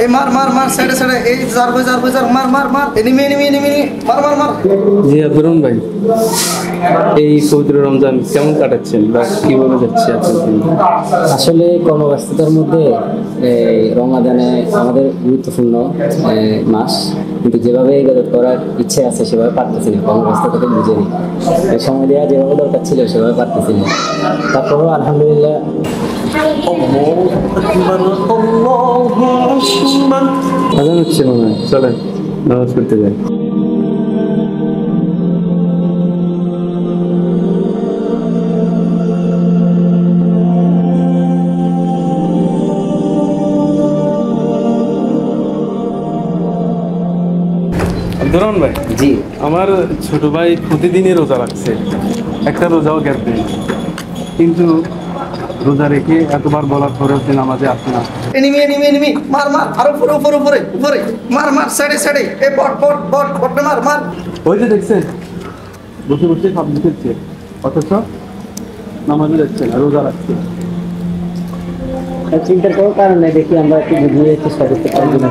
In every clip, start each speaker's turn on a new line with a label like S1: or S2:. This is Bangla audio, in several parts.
S1: এই মার মার মার সাইডে সাইডে এই জার মার মার মার এনিমি মার মার মার।
S2: জি আব্দুর ভাই, এই পবিত্র রমজান কেমন কাটাচ্ছেন বা কিভাবে যাচ্ছে আপনার দিন?
S3: আসলে কর্মব্যস্ততার মধ্যে রমাদানে আমাদের গুরুত্বপূর্ণ মাস, কিন্তু যেভাবে ইবাদত করার ইচ্ছে আছে সেভাবে পারতেছি না, কর্মব্যস্ততাকে বুঝে নিই। সময় দেওয়া যেভাবে দরকার ছিল সেভাবে পারতেছি না। তারপরেও আলহামদুলিল্লাহ
S2: আজান হচ্ছে মনে হয়, চলেন নামাজ পড়তে যাই। আব্দুর ভাই,
S3: জি
S2: আমার ছোট ভাই প্রতিদিনই রোজা রাখছে, একটা রোজাও গ্যাপ দেয়, কিন্তু রোজা রেখে এতবার বলার পরেও সে নামাজে আসে না।
S1: এনিমি মার মার আরো উপরে মার মার সাইডে সাইডে এই বট মার মার।
S2: ওই যে দেখছেন বসে বসে সব দিচ্ছে, অথচ নামাজে যাচ্ছে না, রোজা রাখছে।
S3: চিন্তার কোনো কারণ নেই, দেখি আমরা একটু বুঝিয়ে চেষ্টা করতে পারবো না।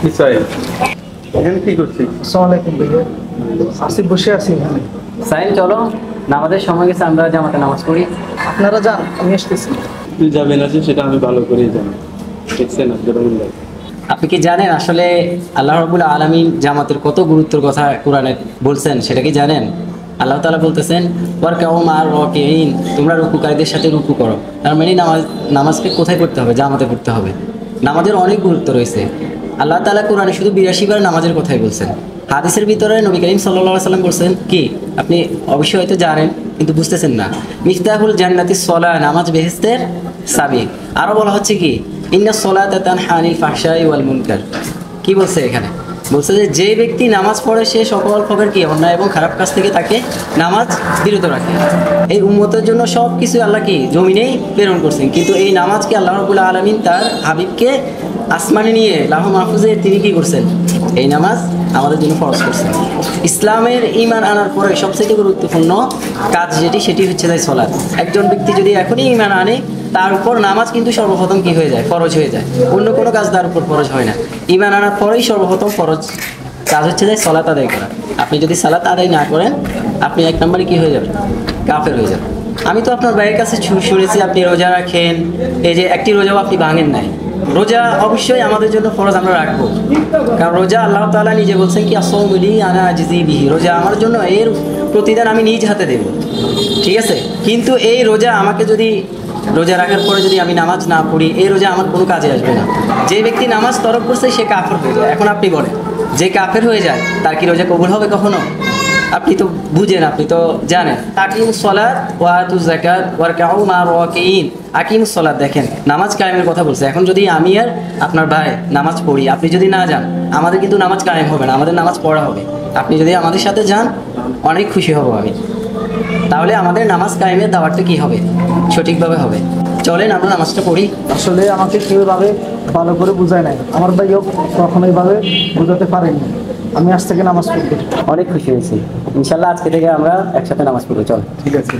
S2: কি চাই এখানে কি করছিস?
S1: আসসালামু আলাইকুম ভাইয়া, আসি বসে আছি।
S3: সাইন চলো, নামাজের সময় গেছে, আমরা জামাতে নামাজ পড়ি।
S1: আপনারা যান, আমি আসতেছি।
S2: তুই যাবে না যে সেটা আমি ভালো করেই জানি, দেখছেন আব্দুর ভাই।
S3: আপনি কি জানেন আসলে আল্লাহ রাব্বুল আলামিন জামাতের কত গুরুত্বের কথা কোরআনে বলছেন, সেটা কি জানেন? আল্লাহ তাআলা বলতেছেন ওয়ারকাউ মা'আর রাকিঈন, তোমরা রুকুকারীদের সাথে রুকু করো। তার মানে নামাজকে কোথায় পড়তে হবে? জামাতে পড়তে হবে। নামাজের অনেক গুরুত্ব রয়েছে। আল্লাহ তাআলা কোরআনে শুধু 82 বার নামাজের কথাই বলছেন। হাদিসের ভিতরে নবী করিম সাল্লাল্লাহু আলাইহি সাল্লাম বলছেন কি, আপনি অবশ্যই হয়তো জানেন কিন্তু বুঝতেছেন না, মিফতাহুল জান্নাতিস সালাহ, নামাজ বেহেশতের চাবি। আরো বলা হচ্ছে কি, ইন্নাস সালাতা তানহা আনিল ফাহশাই ওয়াল মুনকার। কি বলছে এখানে? বলছে যে ব্যক্তি নামাজ পড়ে সে সকল প্রকার কি অন্যায় এবং খারাপ কাজ থেকে তাকে নামাজ বিরত রাখে। এই উম্মতের জন্য সব কিছু আল্লাহ কি জমিনেই প্রেরণ করছেন, কিন্তু এই নামাজকে আল্লাহ রাব্বুল আলামিন তার হাবিবকে আসমানে নিয়ে লাহ মাহফুজে তিনি কি করছেন? এই নামাজ আমাদের জন্য ফরজ করছেন। ইসলামের ঈমান আনার পরে সবচেয়ে গুরুত্বপূর্ণ কাজ সেটি হচ্ছে তাই সালাত। একজন ব্যক্তি যদি এখনই ঈমান আনে, তার উপর নামাজ কিন্তু সর্বপ্রথম কি হয়ে যায়? ফরজ হয়ে যায়। অন্য কোনো কাজ তার উপর ফরজ হয় না। ঈমান আনার পরেই সর্বপ্রথম ফরজ কাজ হচ্ছে যে সালাত আদায় করা। আপনি যদি সালাত আদায় না করেন, আপনি এক নম্বরে কি হয়ে যাবেন? কাফের হয়ে যাবেন। আমি তো আপনার ভাইয়ের কাছে শুনেছি আপনি রোজা রাখেন, এই যে একটি রোজাও আপনি ভাঙেন নাই। রোজা অবশ্যই আমাদের জন্য ফরজ, আমরা রাখবো, কারণ রোজা আল্লাহ তাআলা নিজে বলছেন কি আস-সাওমু লি আনা আজজি বিহি, রোজা আমার জন্য, এর প্রতিদান আমি নিজ হাতে দেব। ঠিক আছে, কিন্তু এই রোজা আমাকে যদি রোজা রাখার পরে যদি আমি নামাজ না পড়ি, এই রোজা আমার কোনো কাজে আসবে না। যে ব্যক্তি নামাজ তরক করছে সে কাফের হয়ে যায়। এখন আপনি বলেন, যে কাফের হয়ে যায় তার কি রোজা কবুল হবে কখনো? আপনি তো বুঝেন, আপনি তো জানেন। আকিমুস সালাত ওয়া আতুজ যাকাত ওয়ারকাউ মা'আর রাকিঈন। আকিমুস সালাত, দেখেন নামাজ কায়েমের কথা বলছে। এখন যদি আমি আর আপনার ভাই নামাজ পড়ি, আপনি যদি না যান, আমাদের কিন্তু নামাজ কায়েম হবে না, আমাদের নামাজ পড়া হবে। আপনি যদি আমাদের সাথে যান, অনেক খুশি হব আমি। তাহলে আমাদের নামাজ কায়েমের দাওয়াতটা কি হবে? সঠিকভাবে হবে। চলেন আমরা নামাজটা পড়ি।
S1: আসলে আমাকে কেউ এভাবে ভালো করে বুঝায় নাই, আমার ভাইও কখনো এইভাবে বুঝাতে পারেনি। আমি আজ থেকে নামাজ পড়বো।
S3: অনেক খুশি হয়েছি। ইনশাল্লাহ আজকে থেকে আমরা একসাথে নামাজ পড়বো। চল,
S2: ঠিক আছে।